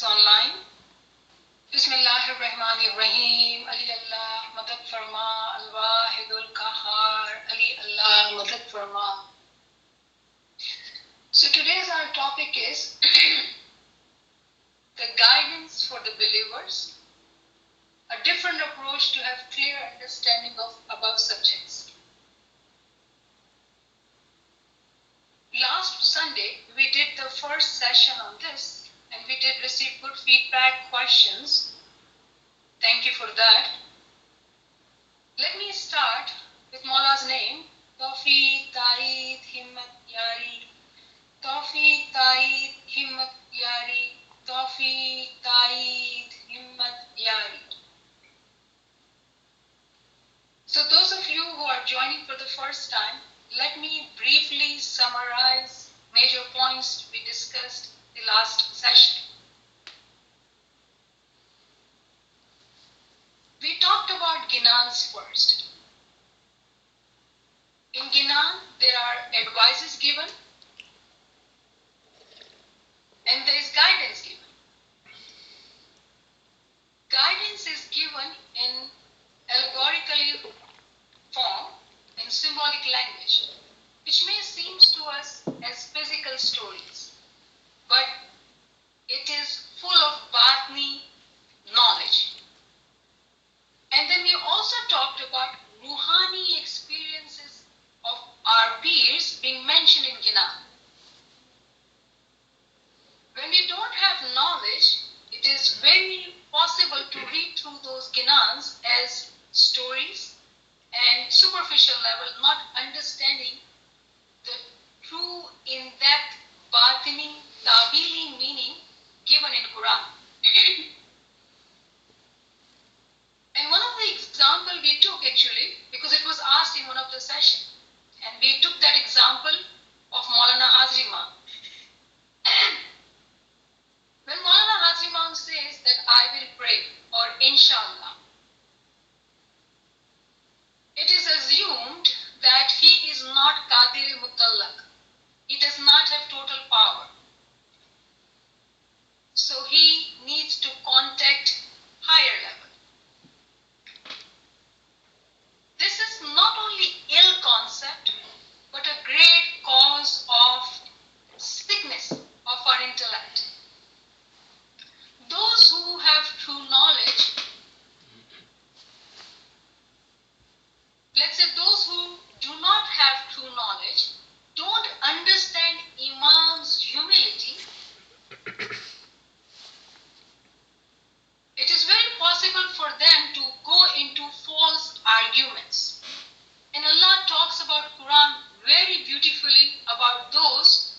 It's online. Bismillahirrahmanirrahim. Ali Allah Madad Farma Al-Wahidul Kahar. Ali Allah Madad Farma. So today's our topic is the guidance for the believers, a different approach to have clear understanding of above subjects. Last Sunday, we did the first session on this and we did receive good feedback, questions. Thank you for that. Let me start with Maula's name. Tawfiq, Ta'id, Himmat, Yari. Tawfiq, Ta'id, Himmat, Yari. Tawfiq, Ta'id, Himmat, Yari. So those of you who are joining for the first time, let me briefly summarize major points we discussed the last session. We talked about Ginans first. In Ginan, there are advices given and there is guidance given. Guidance is given in allegorical form, in symbolic language, which may seem to us as physical stories, but it is full of Batni knowledge. And then we also talked about Ruhani experiences of our peers being mentioned in Ginan. When we don't have knowledge, it is very possible to read through those Ginans as stories and superficial level, not understanding the true in-depth Batini, Tabili meaning given in Quran. And one of the example we took actually, because it was asked in one of the sessions, and we took that example of Maulana Hazrima. When Maulana Hazrima says that I will pray or Inshallah, it is assumed that he is not Qadir Mutallaq. He does not have total power. So he needs to contact higher level. This is not only ill concept, but a great cause of sickness of our intellect. Those who have true knowledge, let's say those who do not have true knowledge, don't understand Imam's humility, it is very possible for them to go into false arguments. And Allah talks about Quran very beautifully about those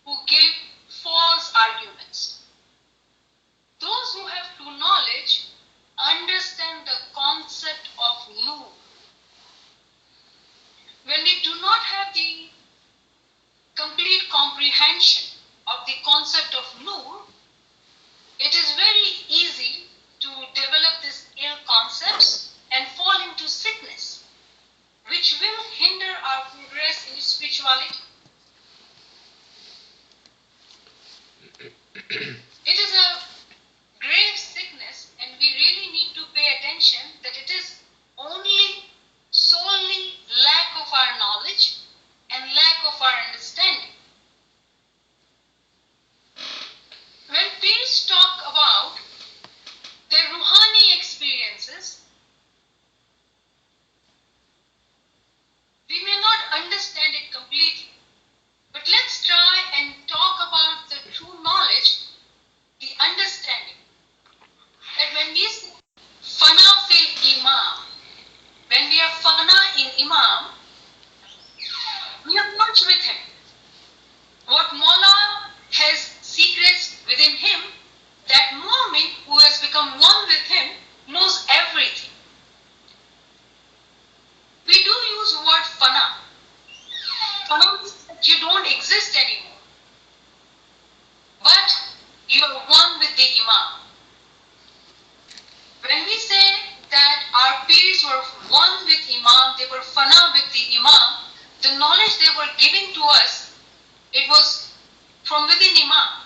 who give false arguments. Those who have true knowledge understand the concept of nur. When we do not have the complete comprehension of the concept of nur, it is very easy to develop these ill concepts and fall into sickness, which will hinder our progress in spirituality. It is a grave sickness, and we really need to pay attention that it is only solely lack of our knowledge and lack of our understanding. When peers talk about their Ruhani experiences, we may not understand it completely, but let's try and talk about the true knowledge, the understanding. That when we say Fana fil Imam, when we are Fana in Imam, we are merged with him. What Maula has secrets within him, that moment who has become one with him knows everything. We do use the word Fana. Fana means that you don't exist anymore, but you are one with the Imam. When we say that our peers were one with Imam, they were Fana with the Imam, the knowledge they were giving to us, it was from within Imam.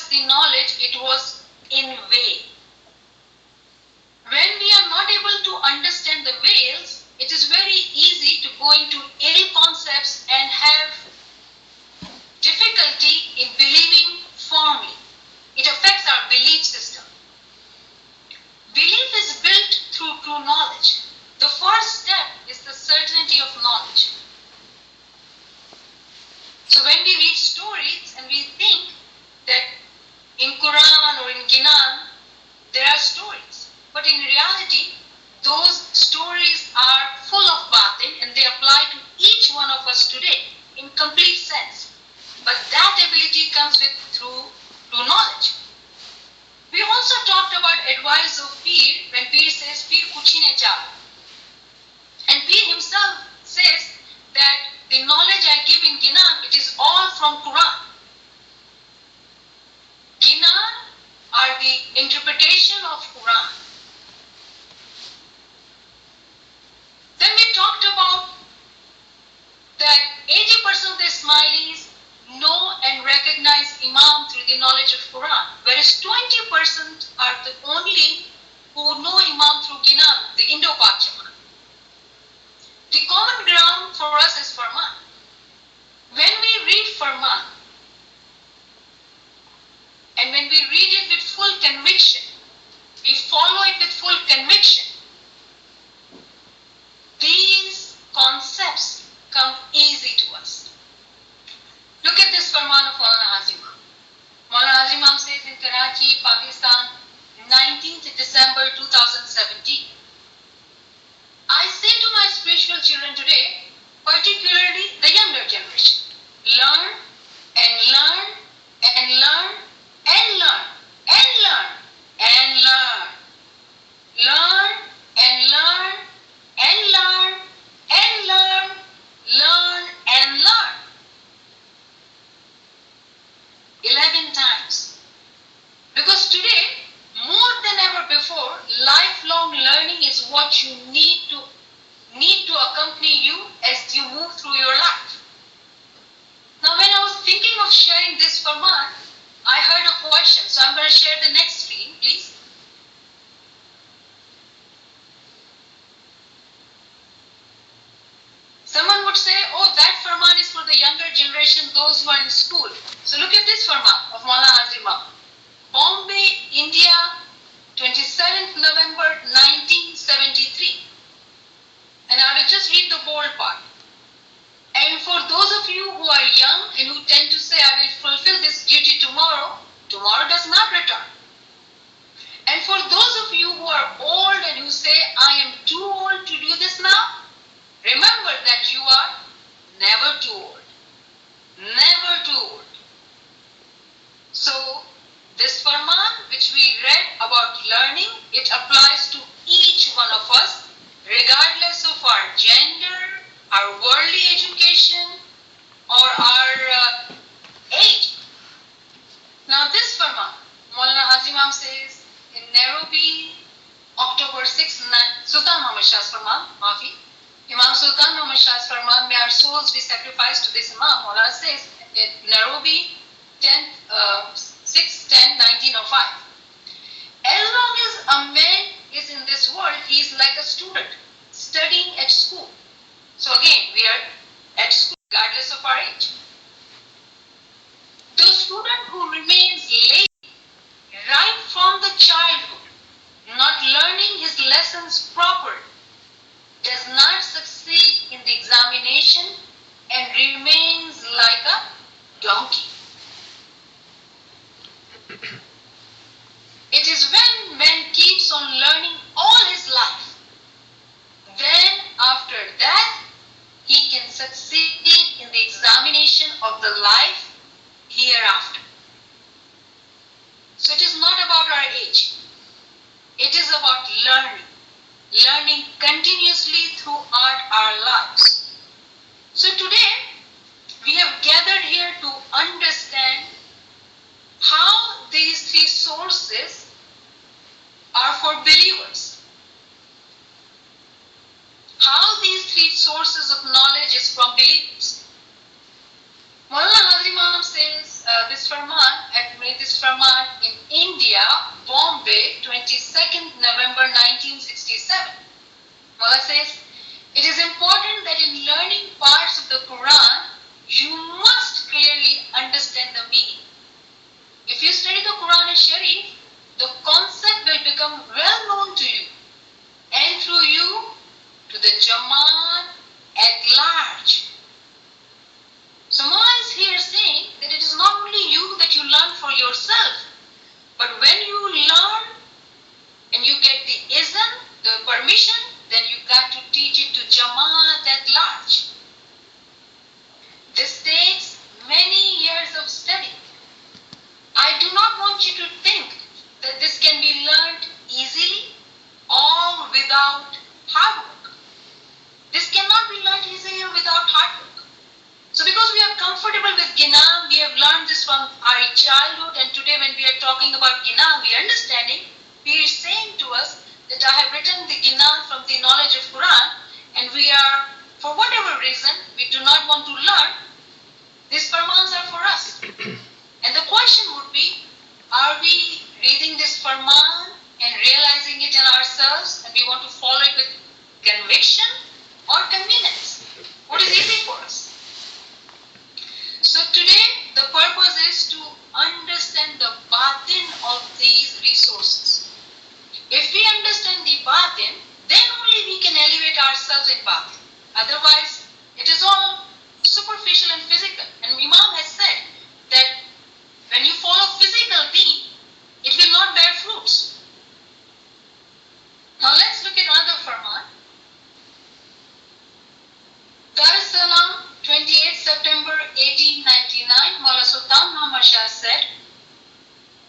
us the knowledge, it was in vain. When we are not able to understand the veils, it is very easy to go into ill concepts and have difficulty in believing firmly. It affects our belief system. Belief is built through true knowledge. The first step is the certainty of knowledge. So when we read stories and we think that in Quran or in Ginan there are stories, but in reality those stories are full of batin and they apply to each one of us today in complete sense. But that ability comes with through knowledge. We also talked about advice of Peer when Peer says Peer kuchine cha. And Peer himself says that the knowledge I give in Ginan, it is all from Quran. Ginan are the interpretation of Quran. Then we talked about that 80% of the Ismailis know and recognize Imam through the knowledge of Quran, whereas 20% are the only who know Imam through Ginan, the Indo-Pak Jamaat. The common ground for us is Farman. When we read Farman, and when we read it with full conviction, we follow it with full conviction, these concepts come easy to us. Look at this Farman of Maulana Azim. Maulana Azim says in Karachi, Pakistan, 19th December 2017. I say to my spiritual children today, particularly the younger generation, learn and learn and learn and learn and learn and learn. Learn and learn and learn and learn, learn and learn. 11 times. Because today, more than ever before, lifelong learning is what you need to accompany you as you move through your life. Now, when I was thinking of sharing this Farman, I heard a question, so I'm going to share the next screen, please. Someone would say, oh, that Farman is for the younger generation, those who are in school. So look at this Farman of Maulana Azim. Bombay, India, 27th November 1973. And I will just read the bold part. And for those of you who are young and who tend to say, I will fulfill this duty tomorrow, tomorrow does not return. And for those of you who are old and who say, I am too old to do this now, remember that you are never too old. Never too old. So, this Farman which we read about learning, it applies to each one of us, regardless of our gender, our worldly education, or our age. Now this Farman, Maulana Azim says in Nairobi, October 6, Sultan Muhammad Shah's Farman, Mafi. Imam Sultan Muhammad Shah's Farman, may our souls be sacrificed to this Imam. Maulana says in Nairobi, 6/10/1905. As long as a man is in this world, he is like a student studying at school. So again, we are at school regardless of our age. The student who remains lazy right from the childhood, not learning his lessons properly, does not succeed in the examination and remains like a donkey. It is when man keeps on learning all his life, then after that he can succeed in the examination of the life hereafter. So it is not about our age. It is about learning continuously throughout our lives. So today we have gathered here to understand how these three sources are for believers. How these three sources of knowledge is from believers. Maulana Hazim says this Farman at made this Farman in India, Bombay, 22nd November 1967. Mullah says, it is important that in learning parts of the Quran, you must clearly understand the meaning. If you study the Quran and Sharif, the concept will become well known to you and through you to the Jamaat at large. So Mullah is here saying that it is not only you that you learn for yourself, but when you learn and you get the izn, the permission, then you got to teach it to Jamaat at large. This takes many years of study. I do not want you to think that this can be learned easily or without hard work. This cannot be learned easily or without hard work. So because we are comfortable with Ginan, we have learned this from our childhood, and today when we are talking about Ginan, we are understanding, he is saying to us that I have written the Ginan from the knowledge of Quran, and we are, for whatever reason, we do not want to learn, these Farmans are for us. And the question would be, are we reading this Farman and realizing it in ourselves, and we want to follow it with conviction or convenience? What is easy for us? So today, the purpose is to understand the batin of these resources. If we understand the batin, then only we can elevate ourselves in batin. Otherwise, it is all superficial and physical. And Imam has said that when you follow physical deen, it will not bear fruits. Now let's look at another Farman. Dar es Salaam, 28 September 1899, Maulana Sultan Muhammad Shah said,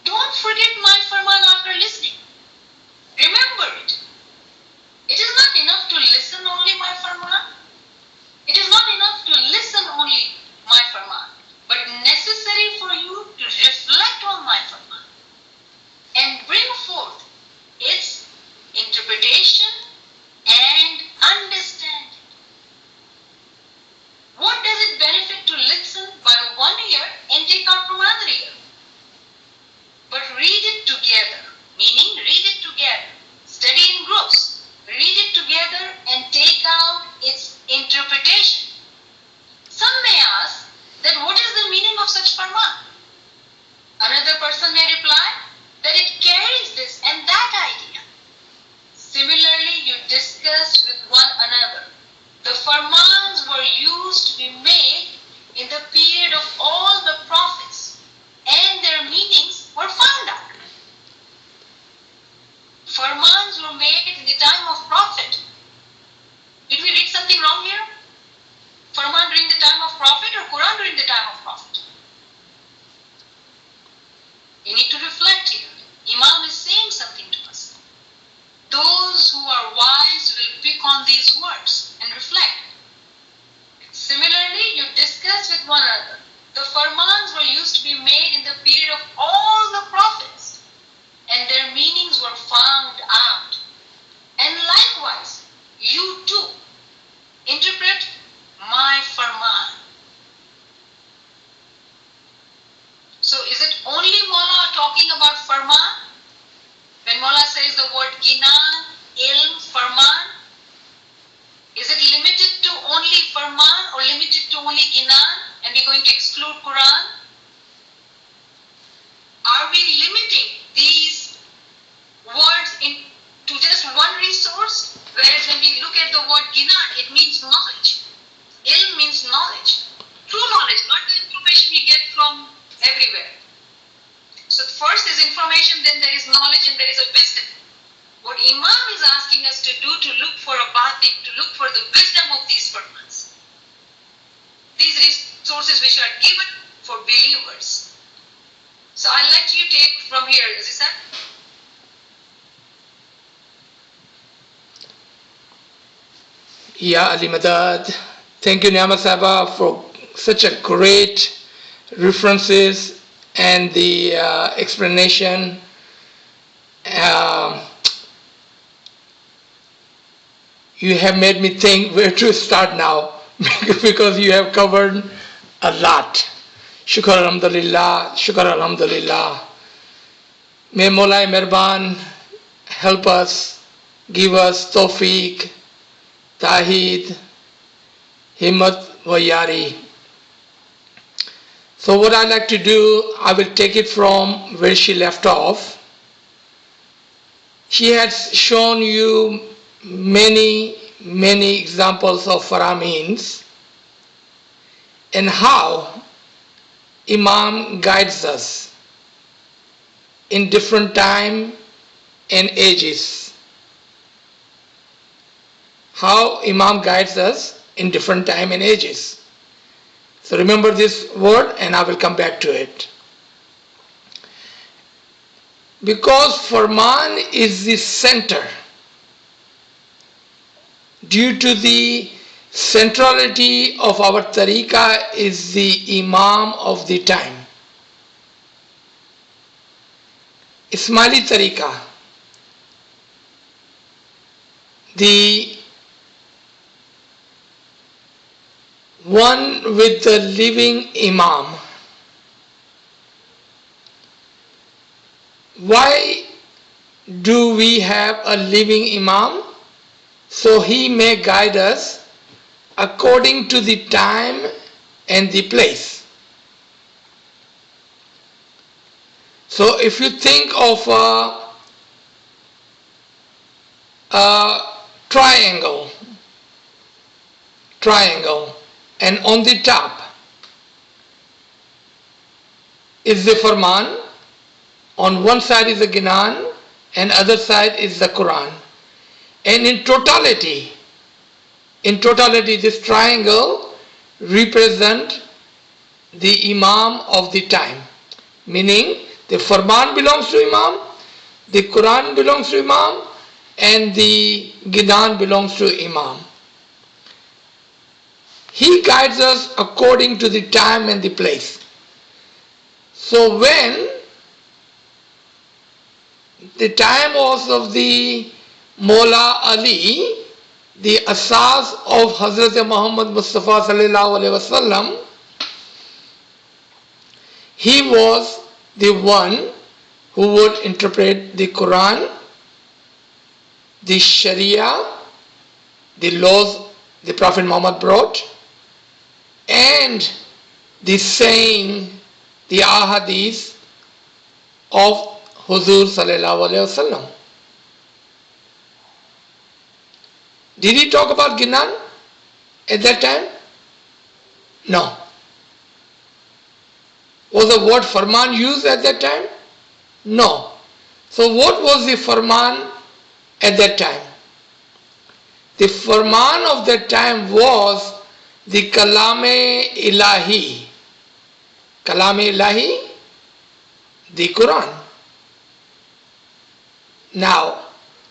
don't forget my Farman after listening. Remember it. It is not enough to listen only my Farman. It is not enough to listen only my Farman, but necessary for you to reflect on my Farman and bring forth its interpretation and understanding. What does it benefit to listen by one ear and take out from another ear? But read it together, meaning read it together, study in groups, read it together and take out its interpretation. Some may ask that what is the meaning of such Farman? Another person may reply that it carries this and that idea. Similarly, you discuss with one another. The Farmans were used to be made in the period of all the prophets, and their meanings were found out. Farmans were made in the time of prophet. Did we read something wrong here? Farman during the time of prophet or Quran during the time of prophet? We need to reflect here. Imam is saying something to us. Those who are wise will pick on these words and reflect. Similarly, you discuss with one another. The Farmans were used to be made in the period of all the prophets, and their meanings were found out. And likewise, you too interpret my Farman. So is it only Mawla talking about Farman? When Mawla says the word Ginan, Ilm, Farman, is it limited to only Farman or limited to only Ginan and we're going to exclude Quran? Are we limiting these words to just one resource? Whereas when we look at the word Ginan, it means knowledge. Ilm means knowledge. True knowledge, not the information we get from everywhere. So first is information, then there is knowledge, and there is a wisdom. What Imam is asking us to do, to look for a batik, to look for the wisdom of these Farmans. These resources which are given for believers. So I'll let you take from here, Aziz. Yeah, Ali Madad. Thank you, Ni'mat Sahaba, for such a great references and the explanation. You have made me think where to start now because you have covered a lot. Shukr alhamdulillah, shukr alhamdulillah. May Maulai Mehban help us, give us tawfiq, tahid, himmat wa yari. So what I like to do, I will take it from where she left off. She has shown you many examples of Farmans and how Imam guides us in different time and ages. How Imam guides us in different time and ages. So remember this word and I will come back to it. Because Farman is the center, due to the centrality of our tariqah is the Imam of the time. Ismaili tariqah, the one with the living Imam. Why do we have a living Imam? So he may guide us according to the time and the place. So if you think of a triangle, and on the top is the Farman, on one side is the Ginan and other side is the Quran. And in totality this triangle represent the Imam of the time. Meaning the Farman belongs to Imam, the Quran belongs to Imam, and the Ginan belongs to Imam. He guides us according to the time and the place. So when the time was of the Mawla Ali, the AZIZ of Hazrat Muhammad Mustafa sallallahu alaihi wasallam, he was the one who would interpret the Quran, the Sharia, the laws the Prophet Muhammad brought, and the saying, the ahadith of Huzur sallallahu alaihi wasallam. Did he talk about Ginan at that time? No. Was the word Farman used at that time? No. So what was the Farman at that time? The Farman of that time was the Kalame Ilahi. Kalame Ilahi, the Quran. Now,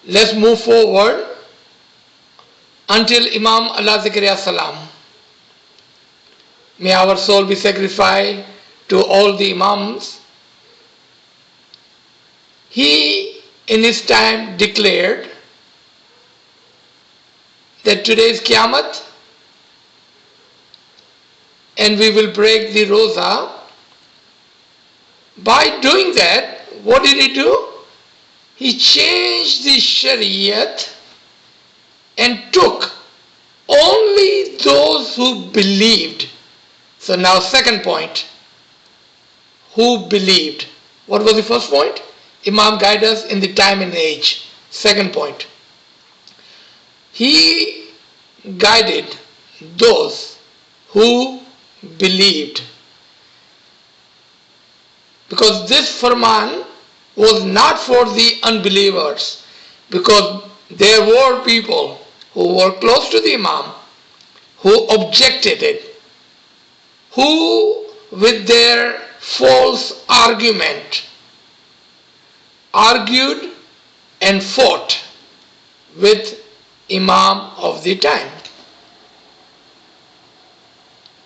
let's move forward until Imam Allah Zikriya Salam. May our soul be sacrificed to all the Imams. He in his time declared that today is Qiyamah and we will break the Roza. By doing that, what did he do? He changed the Shariat and took only those who believed. So now second point, who believed. What was the first point? Imam guide us in the time and age. Second point, he guided those who believed. Because this Farman was not for the unbelievers, because there were people who were close to the Imam who objected it, who with their false argument argued and fought with Imam of the time.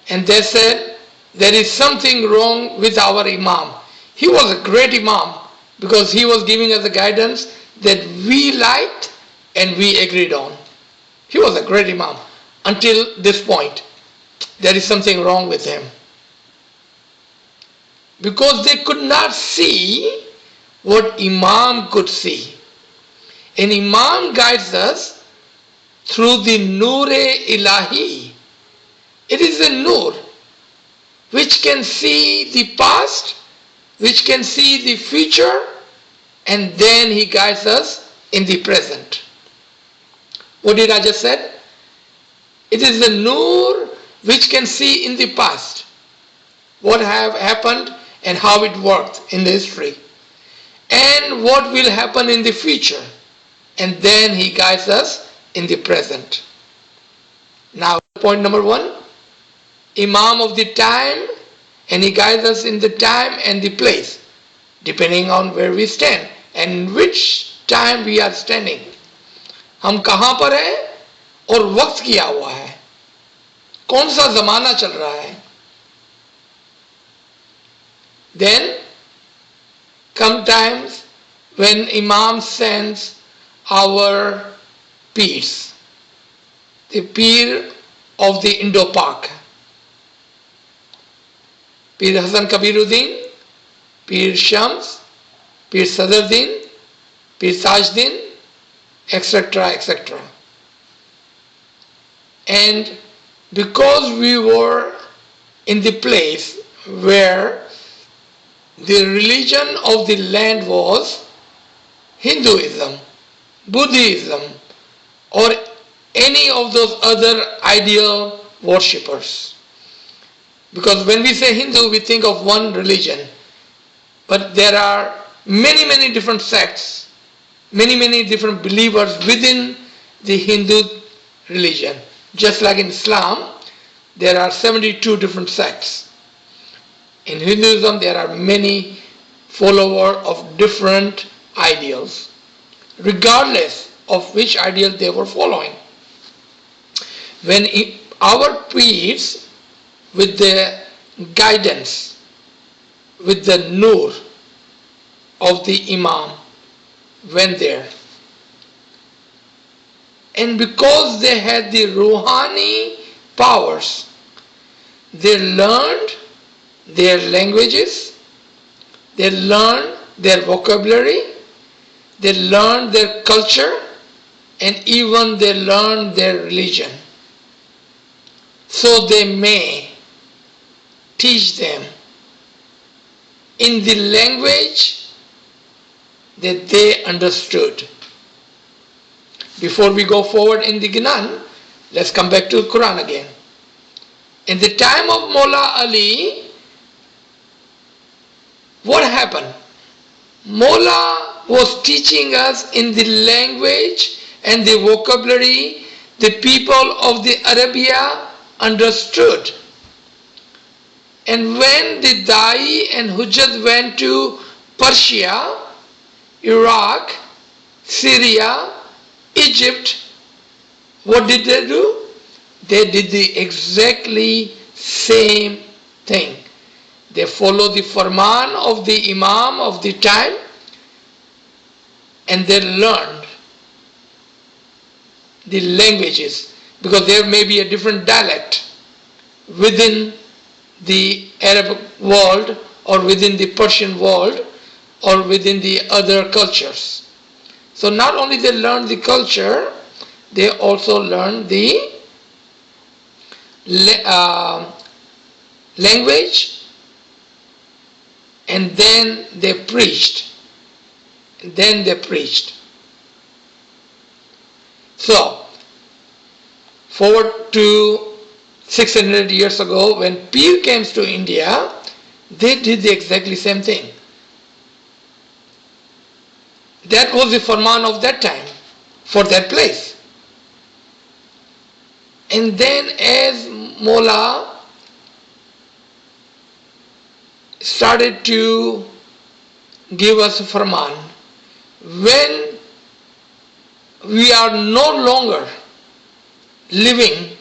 And they said there is something wrong with our Imam. He was a great Imam because he was giving us the guidance that we liked and we agreed on. He was a great Imam. Until this point, there is something wrong with him. because they could not see what Imam could see. And Imam guides us through the Noor-e-Ilahi. It is a Noor which can see the past, which can see the future, and then he guides us in the present. What did I just said? It is the Noor which can see in the past what have happened and how it worked in the history, and what will happen in the future, and then he guides us in the present. Now, point number 1, Imam of the time, and he guides us in the time and the place, depending on where we stand and which time we are standing. हम कहाँ पर हैं और वक्त क्या हुआ है, कौन सा ज़माना चल रहा है. Then come times when Imam sends our peers, the peer of the Indo-Pak, Peer Hasan Kabiruddin, Peer Shams, Peer Sadruddin, Peer Tajuddin, etc., etc. And because we were in the place where the religion of the land was Hinduism, Buddhism, or any of those other ideal worshippers. Because when we say Hindu, we think of one religion, but there are many, many different sects, many, many different believers within the Hindu religion. Just like in Islam, there are 72 different sects. In Hinduism, there are many followers of different ideals, regardless of which ideal they were following. When our peers, with the guidance, with the Noor of the Imam, went there, and because they had the Ruhani powers, they learned their languages, they learned their vocabulary, they learned their culture, and even they learned their religion. So they may teach them in the language that they understood. Before we go forward in the Ginan, let's come back to the Quran again. In the time of Mullah Ali, what happened? Mullah was teaching us in the language and the vocabulary the people of the Arabia understood. And when the Dai and Hujjat went to Persia, Iraq, Syria, Egypt, what did they do? They did the exactly same thing. They followed the Farman of the Imam of the time, and they learned the languages, because there may be a different dialect within the Arab world or within the Persian world or within the other cultures. So not only they learned the culture, they also learned the language, and then they preached. So, forward to 600 years ago, when Pir came to India, they did the exactly same thing. That was the Farman of that time, for that place. And then as Mullah started to give us a Farman, when we are no longer living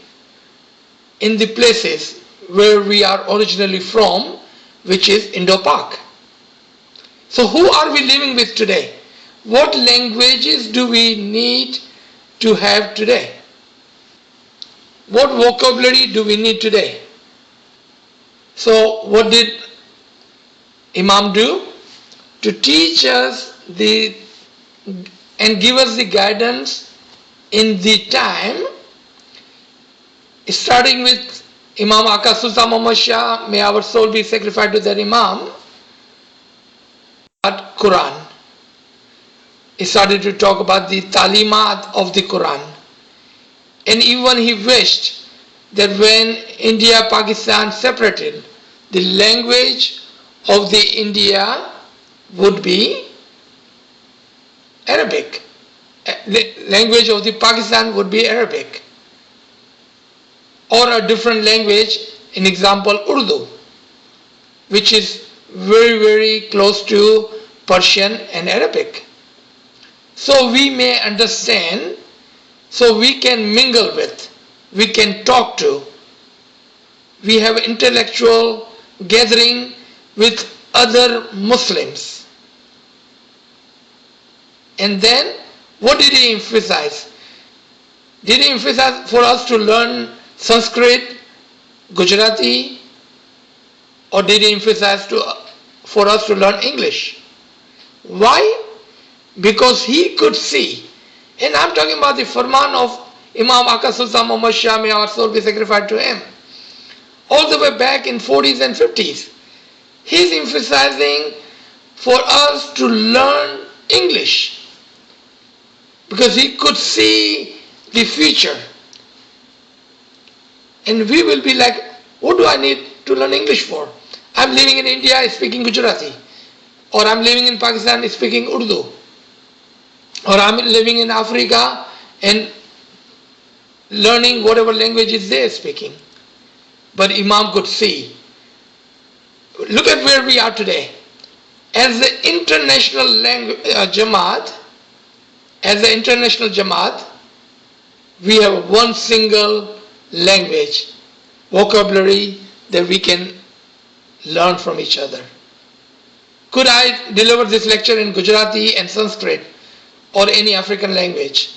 in the places where we are originally from, which is Indo-Pak. So who are we living with today? What languages do we need to have today? What vocabulary do we need today? So what did Imam do? To teach us and give us the guidance in the time, starting with Imam Aka Sultan Muhammad Shah, may our soul be sacrificed to that Imam, but Quran. He started to talk about the talimat of the Quran. And even he wished that when India, Pakistan separated, the language of the India would be Arabic. The language of the Pakistan would be Arabic. Or a different language, in example Urdu, which is very, very close to Persian and Arabic. So we may understand, so we can mingle with, we can talk to, we have intellectual gathering with other Muslims. And then what did he emphasize? Did he emphasize for us to learn Sanskrit, Gujarati, or did he emphasize for us to learn English? Why? Because he could see, and I'm talking about the Farman of Imam Aka Sultan Muhammad Shah, may our soul be sacrificed to him, all the way back in 40s and 50s. He's emphasizing for us to learn English because he could see the future. And we will be like, what do I need to learn English for? I'm living in India speaking Gujarati, or I'm living in Pakistan speaking Urdu, or I'm living in Africa and learning whatever languages they're speaking. But Imam could see. Look at where we are today. As the international Jamaat, we have one single language, vocabulary that we can learn from each other. Could I deliver this lecture in Gujarati and Sanskrit or any African language?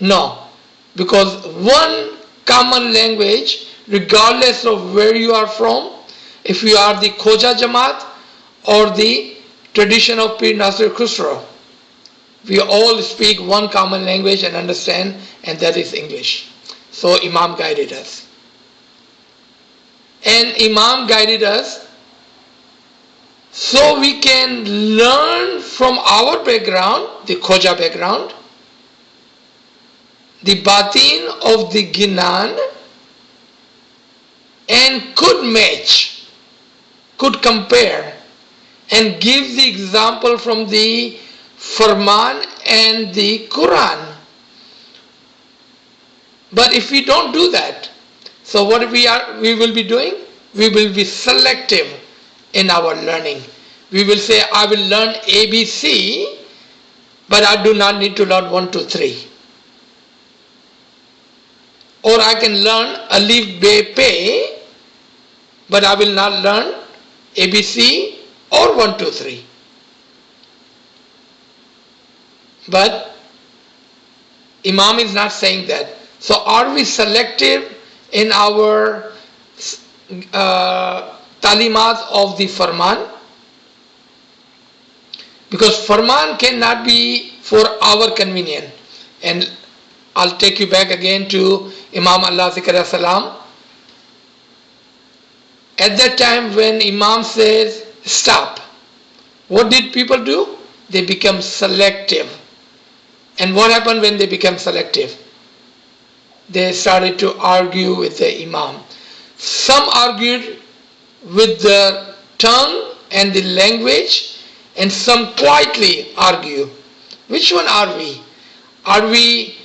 No, because one common language, regardless of where you are from, if you are the Khoja Jamaat or the tradition of Pir Nasir Khusro, we all speak one common language and understand, and that is English. So Imam guided us. And Imam guided us so we can learn from our background, the Khoja background, the batin of the Ginan, and could match, could compare, and give the example from the Farman and the Quran. But if we don't do that, so what we will be doing? We will be selective in our learning. We will say, I will learn ABC, but I do not need to learn 1, 2, 3. Or I can learn Alif, Be, Pe, but I will not learn ABC or 1, 2, 3. But Imam is not saying that. So are we selective in our talimat of the Farman? Because Farman cannot be for our convenience. And I'll take you back again to Imam Allah Zikr Salam. At that time when Imam says stop, what did people do? They become selective. And what happened when they became selective? They started to argue with the Imam. Some argued with the tongue and the language, and some quietly argue. Which one are we? Are we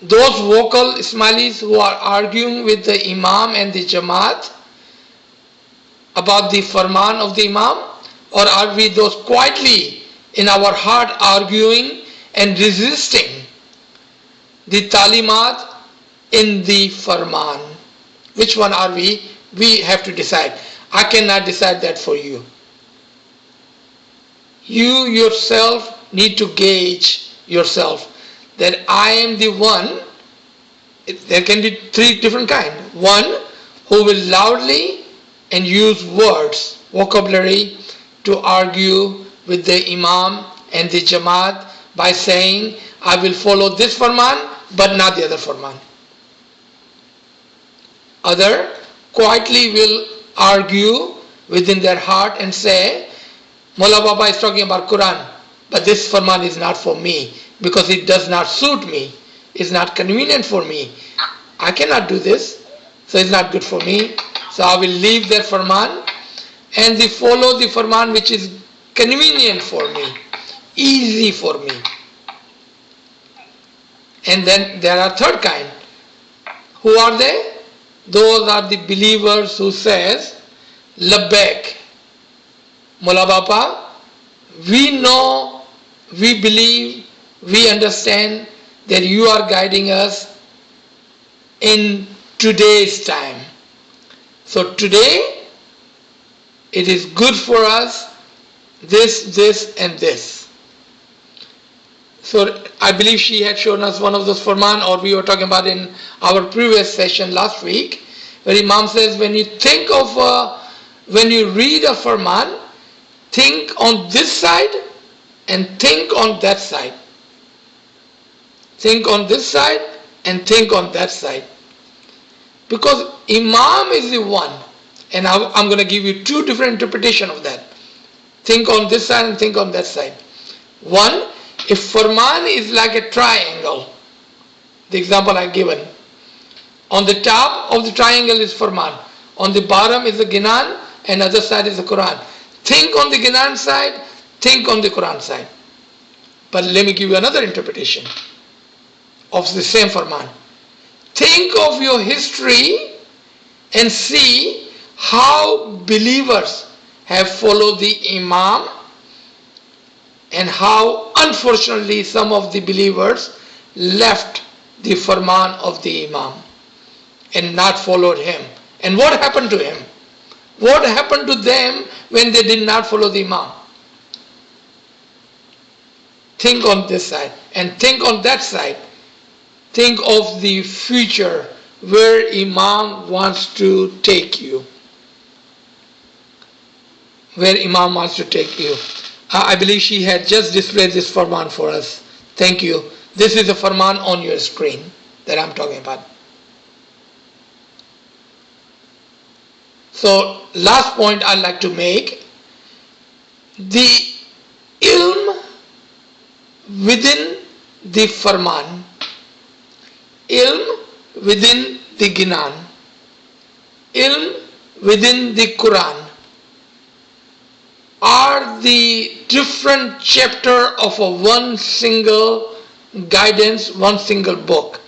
those vocal Ismailis who are arguing with the Imam and the Jamaat about the Farman of the Imam? Or are we those quietly in our heart arguing and resisting the talimat in the Farman? Which one are we? We have to decide. I cannot decide that for you. You yourself need to gauge yourself that I am the one. There can be 3 different kinds. One who will loudly and use words vocabulary to argue with the Imam and the Jamaat by saying, I will follow this Farman but not the other Farman. Other quietly will argue within their heart and say, Mullah Baba is talking about Quran, but this Farman is not for me because it does not suit me. It's not convenient for me. I cannot do this, so it's not good for me. So I will leave that Farman and they follow the Farman which is convenient for me, easy for me. And then there are third kind. Who are they? Those are the believers who says, Labbaik, Mullah Baba, we know, we believe, we understand that you are guiding us in today's time. So today, it is good for us, this, and this. So I believe she had shown us one of those Farman, or we were talking about in our previous session last week, where Imam says when you think of, when you read a Farman, think on this side and think on that side. Think on this side and think on that side. Because Imam is the one, and I'm going to give you two different interpretations of that. Think on this side and think on that side. One, if Farman is like a triangle, the example I've given, on the top of the triangle is Farman, on the bottom is the Ginan, and other side is the Quran. Think on the Ginan side, think on the Quran side. But let me give you another interpretation of the same Farman. Think of your history and see how believers have followed the Imam and how unfortunately some of the believers left the Farman of the Imam and not followed him. And what happened to him? What happened to them when they did not follow the Imam? Think on this side and think on that side. Think of the future where Imam wants to take you. Where Imam wants to take you. I believe she had just displayed this Farman for us. Thank you. This is a Farman on your screen that I'm talking about. So, last point I'd like to make. The ilm within the Farman, ilm within the Ginan, ilm within the Quran are the different chapter of a one single guidance, one single book.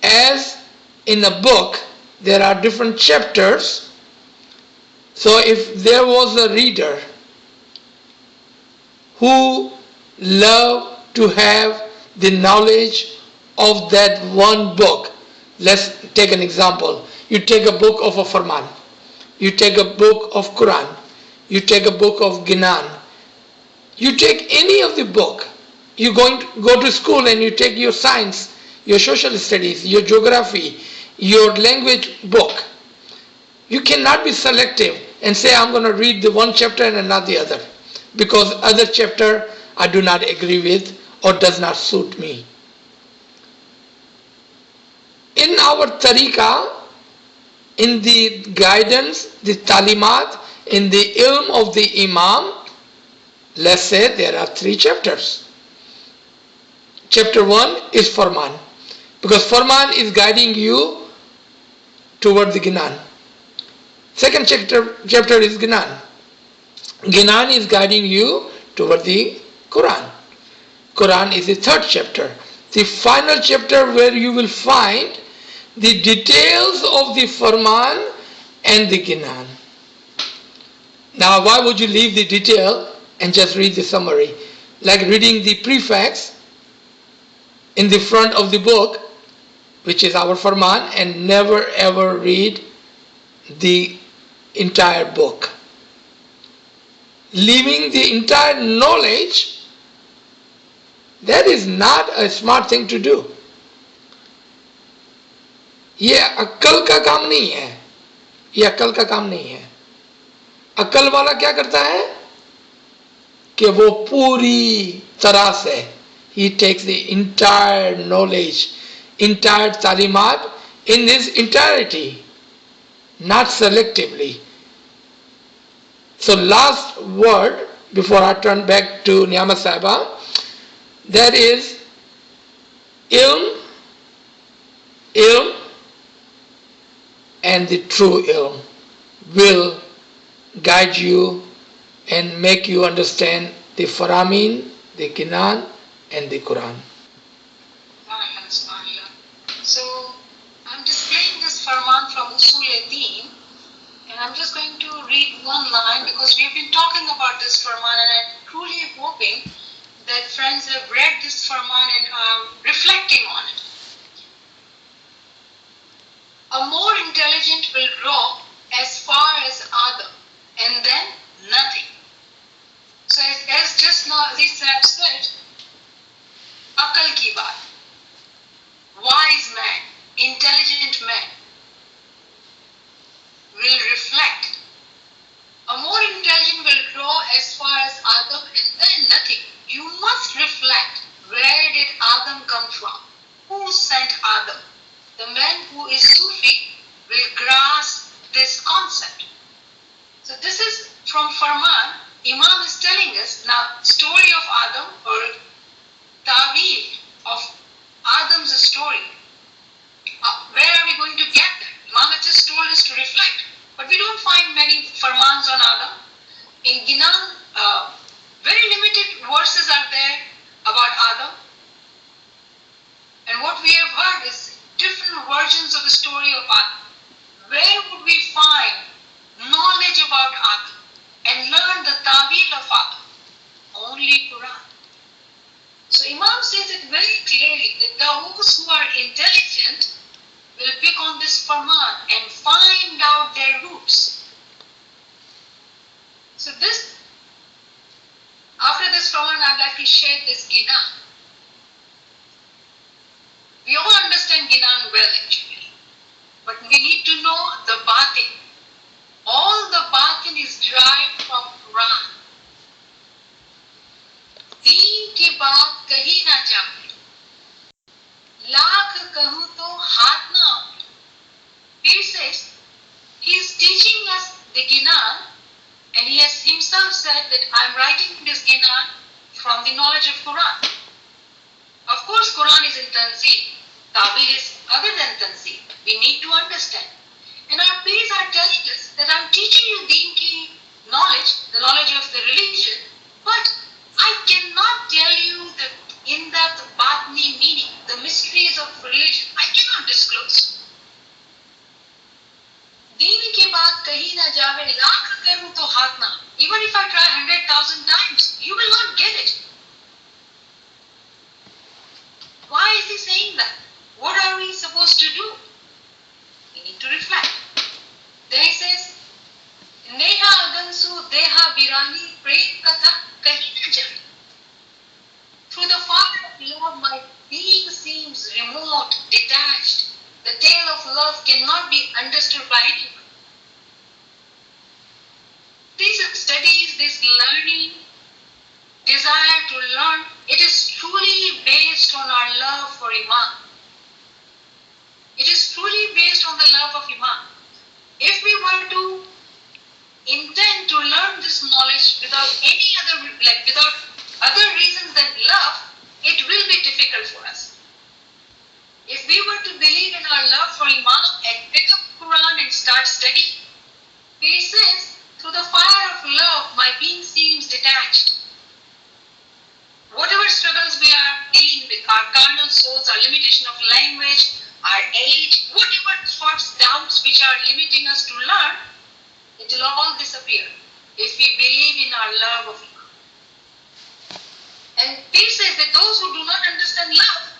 As in a book, there are different chapters. So if there was a reader who loved to have the knowledge of that one book, let's take an example. You take a book of a Farman, you take a book of Quran, you take a book of Ginan, you take any of the book, you go to school and you take your science, your social studies, your geography, your language book. You cannot be selective and say I'm going to read the one chapter and not the other, because other chapter I do not agree with or does not suit me. In our tariqah, in the guidance, the talimat, in the ilm of the Imam, let's say there are 3 chapters. Chapter 1 is Farman, because Farman is guiding you toward the Ginan. Second chapter is Ginan. Ginan is guiding you toward the Quran. Quran is the 3rd chapter. The final chapter where you will find the details of the Farman and the Ginan. Now, why would you leave the detail and just read the summary? Like reading the preface in the front of the book, which is our Farman, and never ever read the entire book. Leaving the entire knowledge, that is not a smart thing to do. ये अक्ल का काम नहीं है, ये अक्ल का काम नहीं है. अकल वाला क्या करता है कि वो पूरी तरह से he takes the entire knowledge, entire talimat in his entirety, not selectively. So last word before I turn back to Niyama Sahaba, that is ilm, ilm and the true ilm will guide you and make you understand the Faramin, the Ginan and the Quran. So I'm displaying this Farman from Usul Din, and I'm just going to read one line because we've been talking about this Farman, and I'm truly hoping that friends have read this Farman and are reflecting on it. A more intelligent will grow as far as Adam, and then nothing. So as just now Aziz said, Akal ki baat, wise man, intelligent man will reflect. A more intelligent will grow as far as Adam and then nothing. You must reflect, where did Adam come from? Who sent Adam? The man who is Sufi will grasp this concept. So this is from Farman. Imam is telling us now story of Adam or Tawil of Adam's story. Where are we going to get that? Imam has just told us to reflect. But we don't find many Farmans on Adam. In Ginan, very limited verses are there about Adam. And what we have heard is different versions of the story of Adam. Where would we find knowledge about Adam and learn the Tawil of Adam? Only Quran. So Imam says it very clearly that those who are intelligent will pick on this Farman and find out their roots. So this, after this Farman, I'd like to share this Ginan. We all understand Ginan well actually, but we need to know the Batin. All the Batin is derived from Quran. दीन की बात कही ना जाए, लाख कहूं तो हाथ ना आए. He says, he is teaching us the Ginan, and he has himself said that I am writing this Ginan from the knowledge of Quran. Of course, Quran is in Tanzeel. Tawil is other than Tanzeel. We need to understand. And our peers are telling us that I'm teaching you Deen ki knowledge, the knowledge of the religion, but I cannot tell you the in-depth Batni meaning, the mysteries of religion. I cannot disclose. Deen ki baat kahi na jaave, lakh karu to haath na. Even if I try 100,000 times, you will not get it. Why is he saying that? What are we supposed to do? We need to reflect. Then he says, Neha agansu deha birani prem katha kahi na jaye. Through the fire of love, my being seems remote, detached. The tale of love cannot be understood by anyone. These studies, this learning, desire to learn, it is truly based on our love for Imam. It is truly based on the love of Imam. If we were to intend to learn this knowledge without any other, without other reasons than love, it will be difficult for us. If we were to believe in our love for Imam and pick up Quran and start studying, he says, through the fire of love, my being seems detached. Whatever struggles we are dealing with, our carnal souls, our limitation of language, our age, whatever thoughts, doubts which are limiting us to learn, it will all disappear if we believe in our love of Imam. And Peer says that those who do not understand love,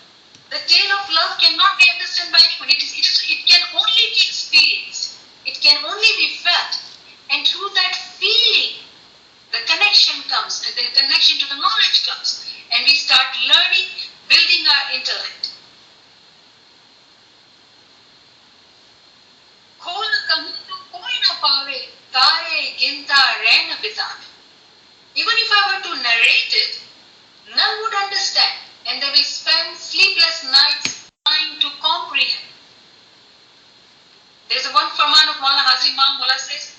the tale of love cannot be understood by anyone. It can only be experienced. It can only be felt. And through that feeling, the connection comes, and the connection to the knowledge comes. And we start learning, building our intellect. खोल कहूं तो कोई ना पावे, तारे गिनता नैन बितावे. Even if I were to narrate it, none would understand, and they will spend sleepless nights trying to comprehend. There's a one Farman of Maulana Hazim Imam. Mullah says,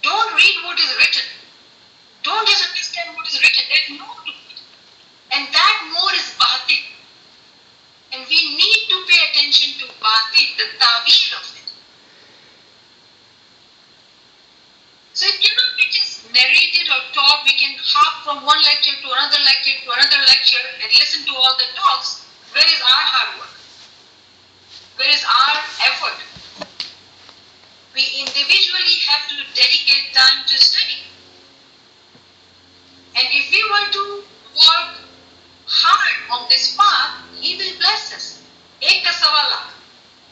don't read what is written. Don't just understand what is written. There's more to it. And that more is batin. And we need to pay attention to batin, the ta'wil of it. So it cannot be just narrated or taught. We can hop from one lecture to another lecture and listen to all the talks. Where is our hard work? Where is our effort? We individually have to dedicate time to study. And if we were to work hard on this path, He will bless us. Ek ka sawa lakh.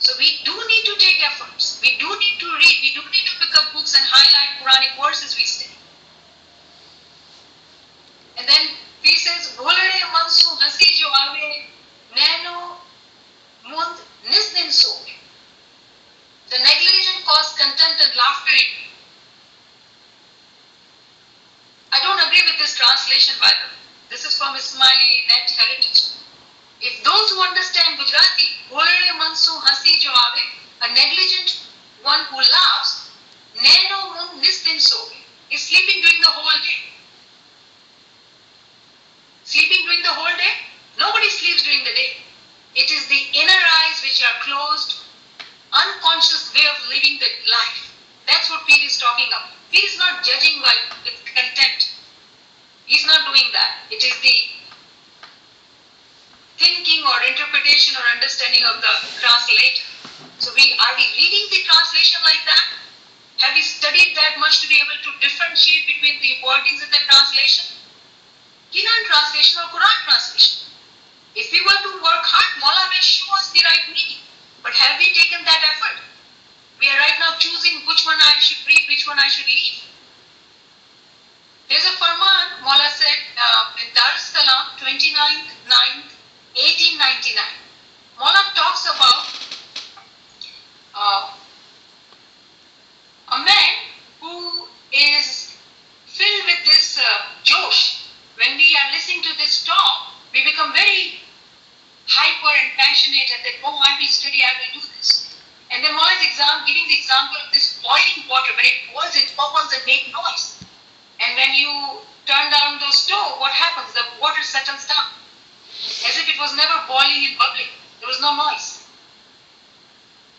So we do need to take efforts. We do need to read. We do need to pick up books and highlight Quranic verses we study. And then he says, "Bolare mansu hasi jo aave, nano mund nisdin soke." The negligent cause contempt and laughter in you. I don't agree with this translation, by the way. This is from Ismaili Net Heritage. If those who understand Gujarati, "Bolare mansu hasi jo aave," a negligent one who laughs, "Neno mund nisdin soke," is sleeping during the whole day. Sleeping during the whole day? Nobody sleeps during the day. It is the inner eyes which are closed, unconscious way of living the life. That's what Pir is talking about. Pir is not judging with contempt. He's not doing that. It is the thinking or interpretation or understanding of the translator. So are we reading the translation like that? Have we studied that much to be able to differentiate between the wordings in the translation? Ginan translation or Quran translation. If we were to work hard, Maula will show us the right meaning. But have we taken that effort? We are right now choosing which one I should read, which one I should leave. There's a Farman, Maula said, in Dar es Salaam, 29/9/1899. Maula talks about a man who is filled with this josh. When we are listening to this talk, we become very hyper and passionate and then, oh, I will study, I will do this. And then Maula is giving the example of this boiling water. When it boils, it bubbles and make noise. And when you turn down the stove, what happens? The water settles down. As if it was never boiling and bubbling. There was no noise.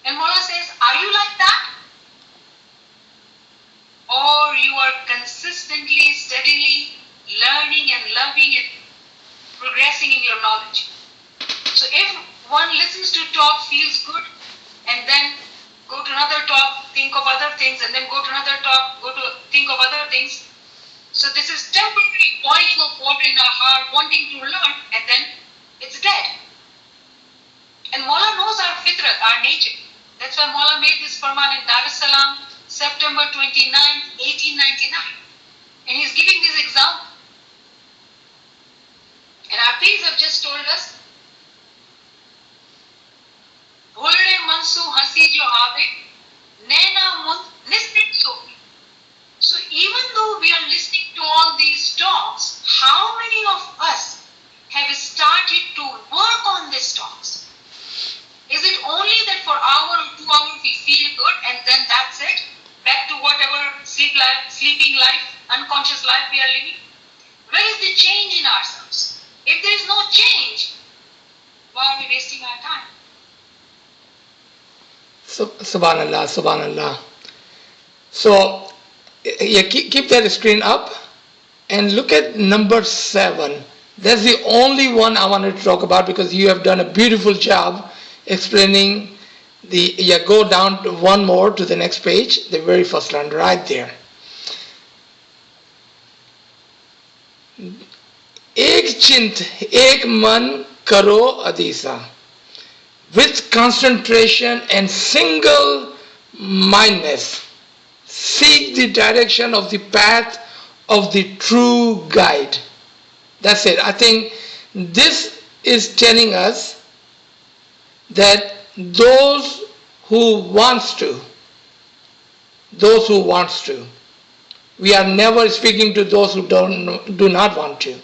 And Maula says, are you like that? Or you are consistently, steadily learning and loving and progressing in your knowledge. So if one listens to talk, feels good, and then go to another talk, think of other things, and then go to another talk, think of other things. So this is temporary boiling of water in our heart, wanting to learn, and then it's dead. And Maula knows our fitrat, our nature. That's why Maula made this Farman in Dar es Salaam, September 29, 1899. And he's giving this example. And our Pirs have just told us, "Bolre mansu hasi jo aave, nena mund nisdin soke." So even though we are listening to all these talks, how many of us have started to work on these talks? Is it only that for hour or 2 hours we feel good and then that's it? Back to whatever sleeping life, unconscious life we are living? Where is the change in ourselves? If there is no change, why are we wasting our time? Subhanallah, Subhanallah. So, yeah, keep that screen up and look at number 7. That's the only one I wanted to talk about because you have done a beautiful job explaining go down to one more to the next page, the very first line right there. Ek chint, ek man karo adisa. With concentration and single mindedness, seek the direction of the path of the true guide. That's it. I think this is telling us that those who wants to, We are never speaking to those who do not want to.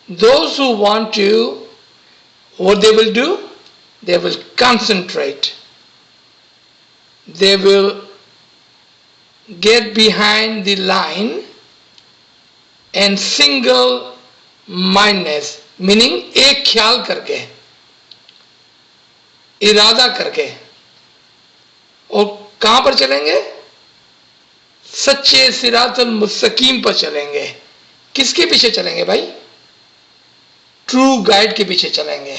Those who want to, what they will do? They will concentrate. They will get behind the line and single mindedness, meaning एक ख्याल करके, इरादा करके, और कहां पर चलेंगे? सच्चे सिरातुल मुस्तकीम पर चलेंगे. किसके पीछे चलेंगे भाई? ट्रू गाइड के पीछे चलेंगे.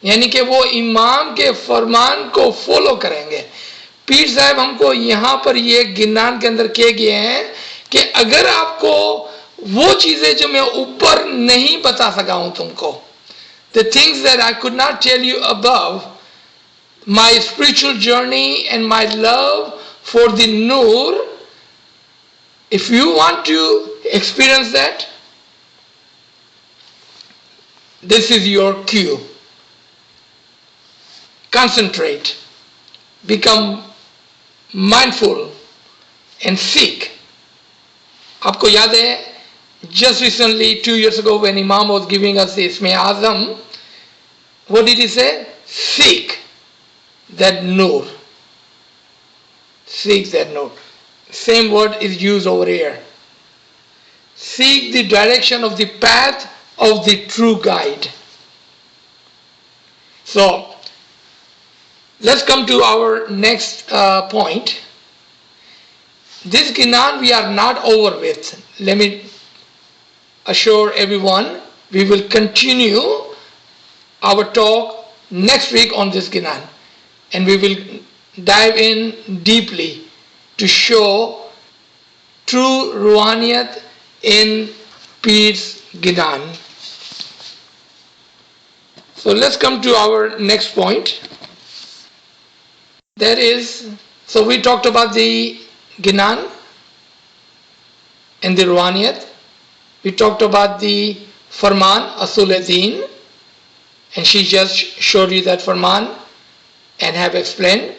यानी कि वो इमाम के फरमान को फॉलो करेंगे. पीर साहब हमको यहां पर ये गिनान के अंदर कहे गए हैं कि अगर आपको वो चीजें जो मैं ऊपर नहीं बता सका हूं तुमको, the things that I could not tell you above, my spiritual journey and my love for the Noor, if you want to experience that, this is your cue. Concentrate, become mindful and seek. आपको याद है, just recently 2 years ago when Imam was giving us the Isme Azam, what did he say? Seek that Noor. Seek that Noor. Same word is used over here. Seek the direction of the path of the true guide. So, let's come to our next point. This Ginan we are not over with. Let me assure everyone, we will continue our talk next week on this Ginan, and we will dive in deeply to show true Ruhaniyat in Peer's Ginan. So let's come to our next point. That is, so we talked about the Ginan and the Ruhaniyat. We talked about the Farman, Asul-e-Deen, and she just showed you that Farman and have explained.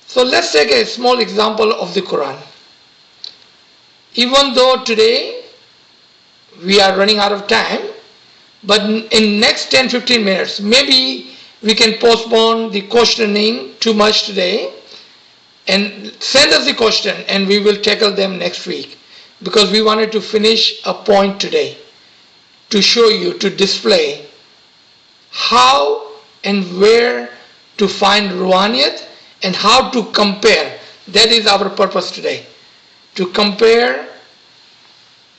So let's take a small example of the Quran. Even though today we are running out of time, but in next 10-15 minutes, maybe we can postpone the questioning too much today and send us the question and we will tackle them next week, because we wanted to finish a point today to show you, to display how and where to find Ruhaniyat and how to compare. That is our purpose today. To compare,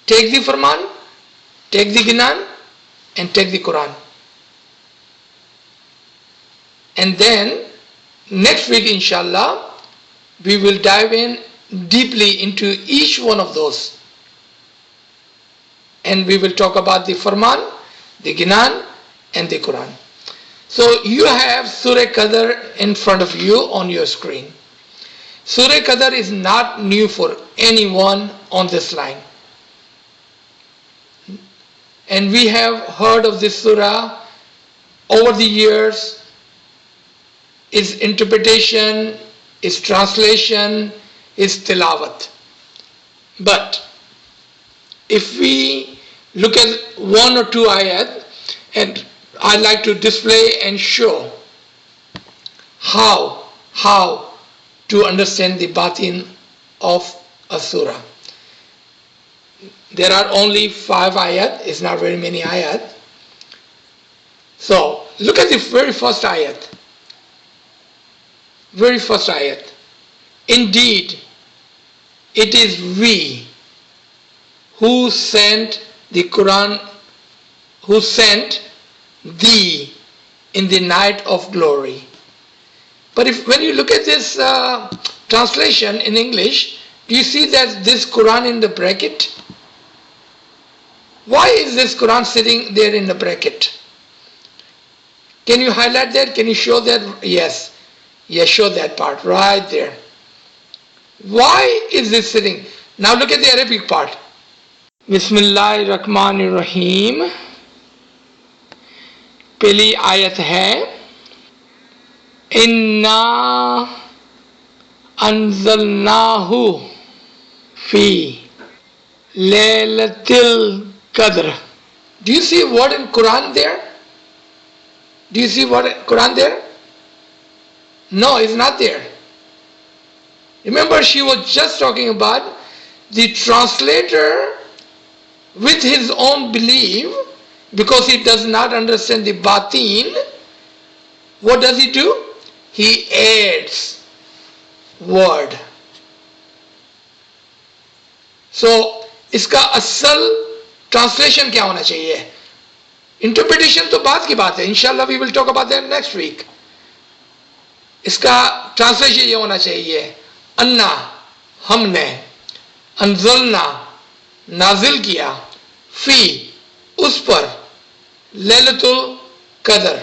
take the Farman, take the Ginan, and take the Quran. And then next week, inshallah, we will dive in deeply into each one of those. And we will talk about the Farman, the Ginan, and the Quran. So you have Surah Qadr in front of you on your screen. Surah Qadr is not new for anyone on this line. And we have heard of this surah over the years, its interpretation, its translation, its tilawat. But if we look at one or two ayat, and I'd like to display and show how to understand the batin of a surah. There are only 5 ayat, it's not very many ayat. So look at the very first ayat. Very first ayat. Indeed, it is we who sent the Quran, who sent thee in the night of glory. But when you look at this translation in English, do you see that this Quran in the bracket? Why is this Quran sitting there in the bracket? Can you highlight that? Can you show that? Yes. Yes, show that part right there. Why is this sitting? Now look at the Arabic part. Bismillahirrahmanirrahim. पहली आयत है, इन्ना Anzalnahu fi Laylatil Qadr. Do you see word in Quran there? Do you see word in Quran there? No, it's not there. Remember, she was just talking about the translator with his own belief, because he does not understand the batin. What does he do? He adds word. So, इसका असल translation क्या होना चाहिए? Interpretation तो बात की बात है, इंशाल्लाह we will talk about that next week. इसका ट्रांसलेशन ये होना चाहिए, अन्ना हमने, अनजलना नाजिल किया, फी उस पर, लैलतुल कदर